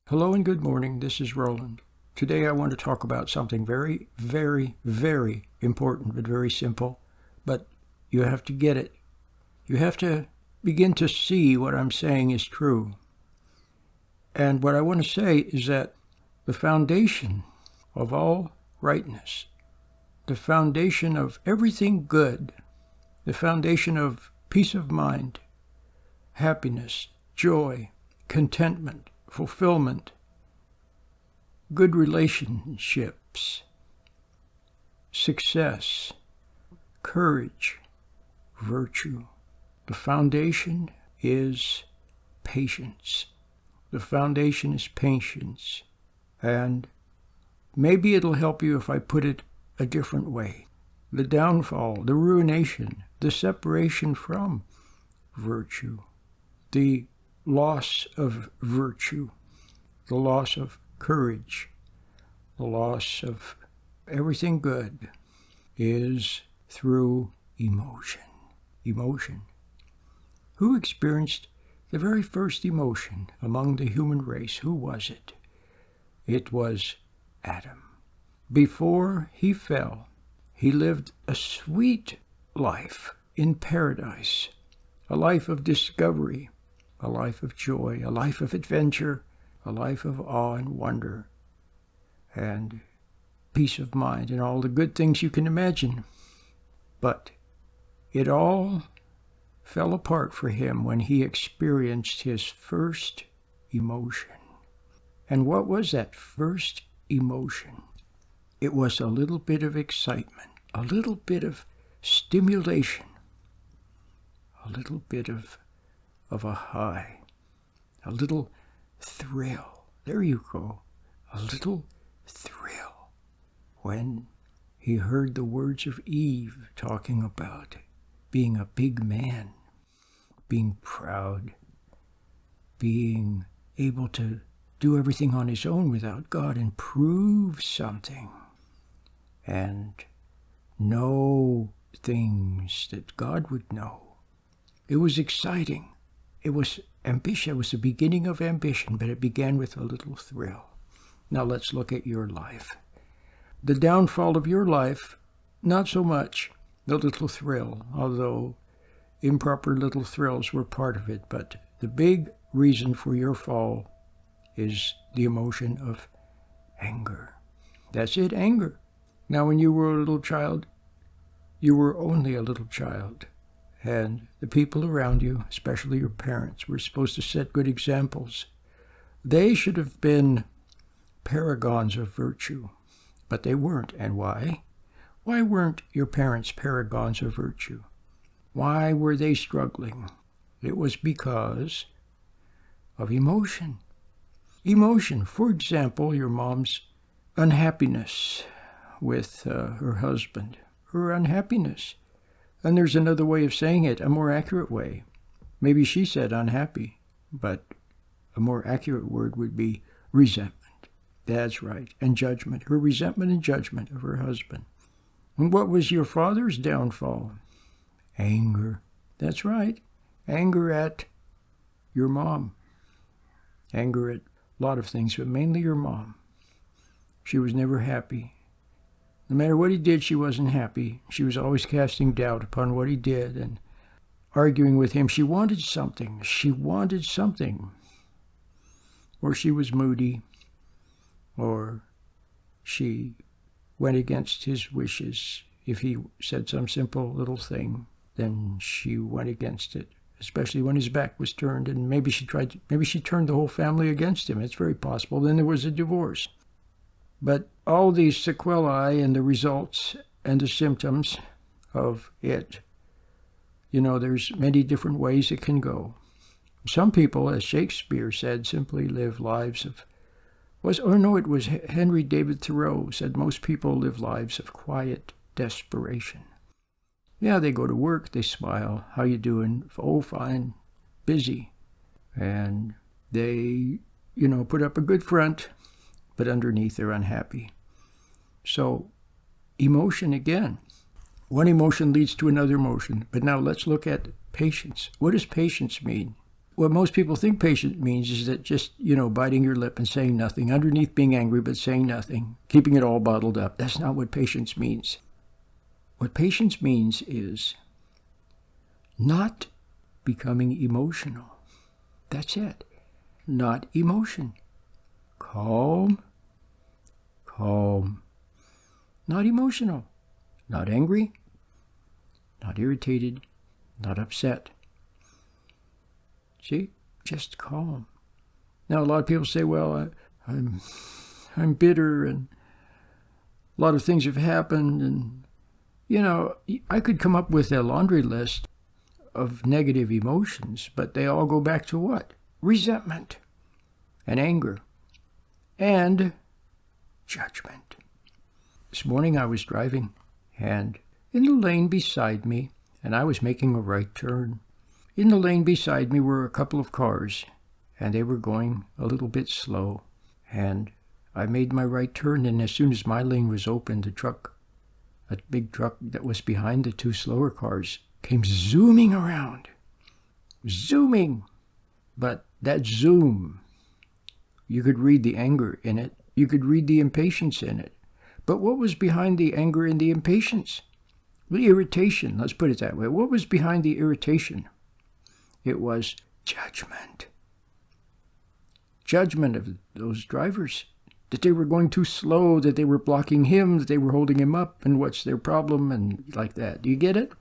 Hello and good morning. This is Roland. Today I want to talk about something very, very, very important, but very simple. But you have to get it. You have to begin to see what I'm saying is true. And what I want to say is that the foundation of all rightness, the foundation of everything good, the foundation of peace of mind, happiness, joy, contentment, fulfillment, good relationships, success, courage, virtue. The foundation is patience. The foundation is patience. And maybe it'll help you if I put it a different way. The downfall, the ruination, the separation from virtue, the loss of virtue, the loss of courage, the loss of everything good is through emotion. Emotion. Who experienced the very first emotion among the human race? Who was it? It was Adam. Before he fell, he lived a sweet life in paradise, a life of discovery, a life of joy, a life of adventure, a life of awe and wonder, and peace of mind, and all the good things you can imagine. But it all fell apart for him when he experienced his first emotion. And what was that first emotion? It was a little bit of excitement, a little bit of stimulation, a little bit of a high, a little thrill. There you go, a little thrill. When he heard the words of Eve talking about being a big man, being proud, being able to do everything on his own without God and prove something and know things that God would know. It was exciting. It was ambition. It was the beginning of ambition, but it began with a little thrill. Now let's look at your life. The downfall of your life, not so much the little thrill, although improper little thrills were part of it, but the big reason for your fall is the emotion of anger. That's it, anger. Now when you were a little child, you were only a little child. And the people around you, especially your parents, were supposed to set good examples. They should have been paragons of virtue, but they weren't. And why? Why weren't your parents paragons of virtue? Why were they struggling? It was because of emotion. Emotion, for example, your mom's unhappiness with her husband, her unhappiness. And there's another way of saying it, a more accurate way. Maybe she said unhappy, but a more accurate word would be resentment. That's right, and judgment. Her resentment and judgment of her husband. And what was your father's downfall? Anger. That's right, anger at your mom. Anger at a lot of things, but mainly your mom. She was never happy. No matter what he did, she wasn't happy. She was always casting doubt upon what he did and arguing with him. She wanted something. She wanted something. Or she was moody. Or she went against his wishes. If he said some simple little thing, then she went against it, especially when his back was turned. And maybe she turned the whole family against him. It's very possible. Then there was a divorce. But all these sequelae and the results and the symptoms of it, there's many different ways it can go. Some people, as Shakespeare said, simply live lives of, it was Henry David Thoreau said most people live lives of quiet desperation. Yeah, they go to work, they smile, how you doing? Oh, fine, busy. And they, put up a good front, but underneath they're unhappy. So, emotion again. One emotion leads to another emotion. But now let's look at patience. What does patience mean? what most people think patience means is that just, biting your lip and saying nothing, underneath being angry but saying nothing, keeping it all bottled up. That's not what patience means. What patience means is not becoming emotional. That's it. Not emotion. Calm. Not emotional. Not angry. Not irritated. Not upset. See? Just calm. Now, a lot of people say, well, I'm bitter and a lot of things have happened. And, I could come up with a laundry list of negative emotions, but they all go back to what? Resentment and anger and judgment. This morning I was driving, and in the lane beside me, and I was making a right turn. In the lane beside me were a couple of cars, and they were going a little bit slow. And I made my right turn, and as soon as my lane was open, a big truck that was behind the two slower cars, came zooming around. Zooming! But that zoom, you could read the anger in it. You could read the impatience in it. But what was behind the anger and the impatience? The irritation, let's put it that way. What was behind the irritation? It was judgment. Judgment of those drivers, that they were going too slow, that they were blocking him, that they were holding him up, and what's their problem, and like that. Do you get it?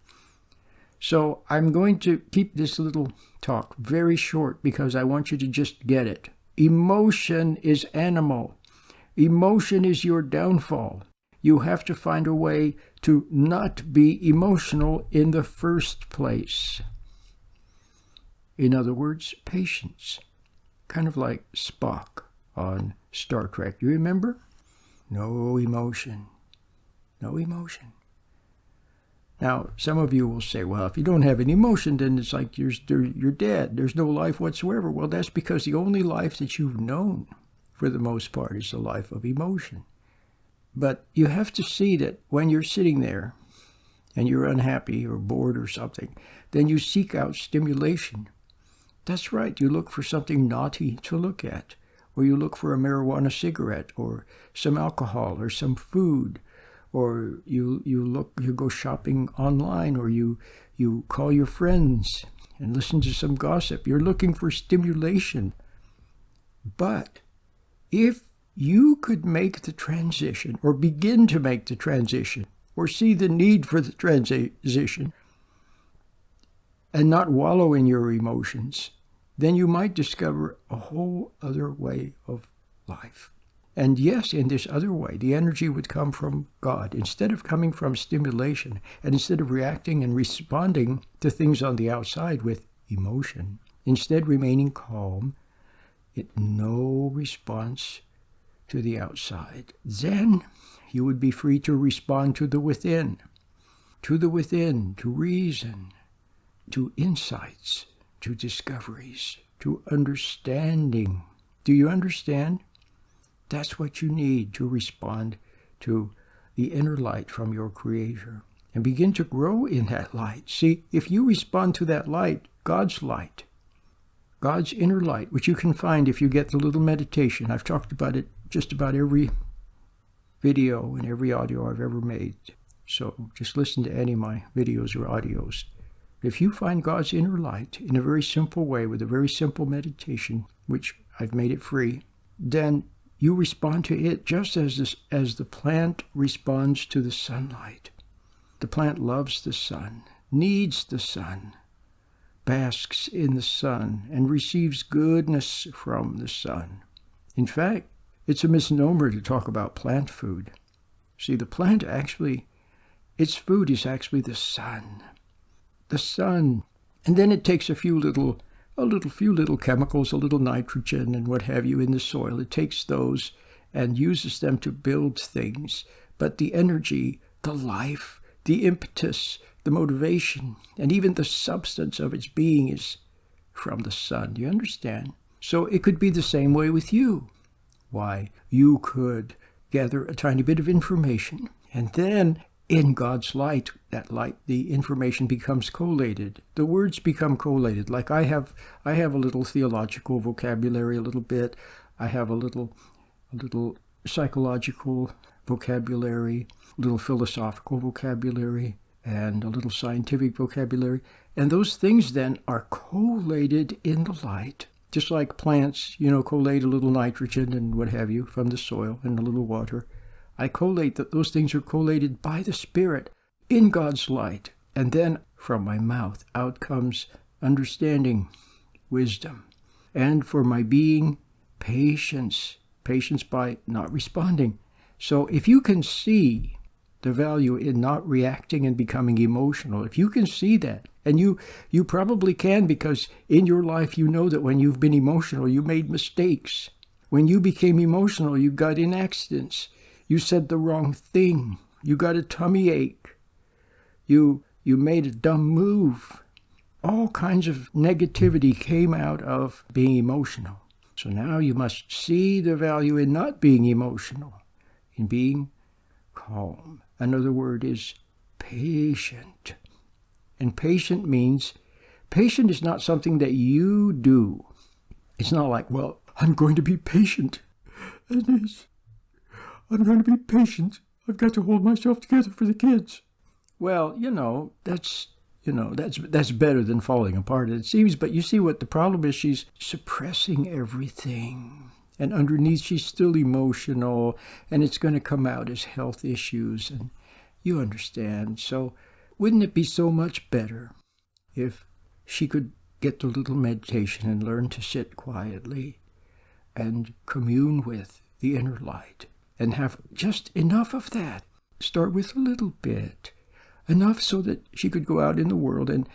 So I'm going to keep this little talk very short because I want you to just get it. Emotion is animal. Emotion is your downfall. You have to find a way to not be emotional in the first place. In other words, patience. Kind of like Spock on Star Trek. You remember? No emotion. No emotion. Now, some of you will say, well, if you don't have any emotion, then it's like you're dead. There's no life whatsoever. Well, that's because the only life that you've known, for the most part, is the life of emotion. But you have to see that when you're sitting there and you're unhappy or bored or something, then you seek out stimulation. That's right. You look for something naughty to look at, or you look for a marijuana cigarette or some alcohol or some food. Or you go shopping online, or you call your friends and listen to some gossip. You're looking for stimulation. But if you could make the transition, or begin to make the transition, or see the need for the transition, and not wallow in your emotions, then you might discover a whole other way of life. And yes, in this other way, the energy would come from God. Instead of coming from stimulation, and instead of reacting and responding to things on the outside with emotion, instead remaining calm, no response to the outside. Then you would be free to respond to the within, to reason, to insights, to discoveries, to understanding. Do you understand? That's what you need to respond to the inner light from your Creator and begin to grow in that light. See, if you respond to that light, God's inner light, which you can find if you get the little meditation. I've talked about it just about every video and every audio I've ever made. So just listen to any of my videos or audios. If you find God's inner light in a very simple way with a very simple meditation, which I've made it free, then you respond to it just as the plant responds to the sunlight. The plant loves the sun, needs the sun, basks in the sun, and receives goodness from the sun. In fact, it's a misnomer to talk about plant food. See, the plant its food is actually the sun. The sun. And then it takes a few little chemicals, a little nitrogen and what have you in the soil. It takes those and uses them to build things. But the energy, the life, the impetus, the motivation, and even the substance of its being is from the sun. Do you understand? So it could be the same way with you. Why, you could gather a tiny bit of information, and then in God's light, that light, the information becomes collated. The words become collated. Like I have a little theological vocabulary, a little bit. I have a little psychological vocabulary, a little philosophical vocabulary, and a little scientific vocabulary. And those things then are collated in the light. Just like plants, collate a little nitrogen and what have you from the soil and a little water. I collate that those things are collated by the Spirit in God's light. And then from my mouth out comes understanding, wisdom. And for my being, patience. Patience by not responding. So if you can see the value in not reacting and becoming emotional, if you can see that, and you probably can, because in your life you know that when you've been emotional, you made mistakes. When you became emotional, you got in accidents. You said the wrong thing. You got a tummy ache. You made a dumb move. All kinds of negativity came out of being emotional. So now you must see the value in not being emotional, in being calm. Another word is patient. And patient is not something that you do. It's not like, well, I'm going to be patient. I'm going to be patient. I've got to hold myself together for the kids. Well, that's better than falling apart, it seems. But you see what the problem is? She's suppressing everything. And underneath, she's still emotional. And it's going to come out as health issues. And you understand. So wouldn't it be so much better if she could get the little meditation and learn to sit quietly and commune with the inner light? And have just enough of that. Start with a little bit. Enough so that she could go out in the world. And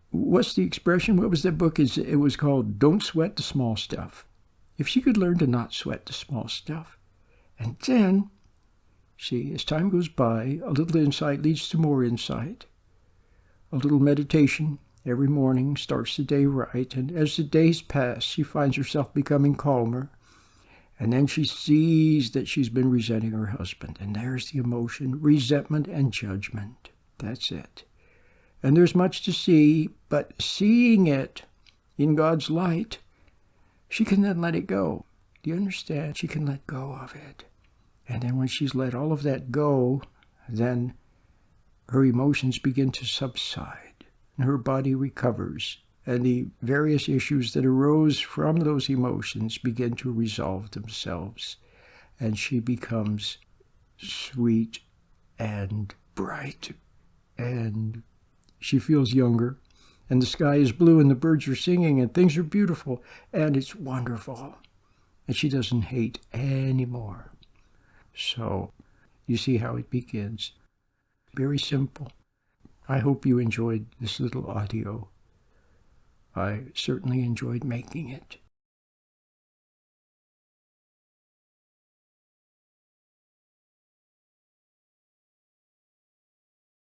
what's the expression? What was that book? It was called Don't Sweat the Small Stuff. If she could learn to not sweat the small stuff. And then, see, as time goes by, a little insight leads to more insight. A little meditation every morning starts the day right. And as the days pass, she finds herself becoming calmer. And then she sees that she's been resenting her husband. And there's the emotion, resentment and judgment. That's it. And there's much to see, but seeing it in God's light, she can then let it go. Do you understand? She can let go of it. And then when she's let all of that go, then her emotions begin to subside. And her body recovers. And the various issues that arose from those emotions begin to resolve themselves. And she becomes sweet and bright. And she feels younger. And the sky is blue and the birds are singing and things are beautiful. And it's wonderful. And she doesn't hate anymore. So you see how it begins. Very simple. I hope you enjoyed this little audio. I certainly enjoyed making it.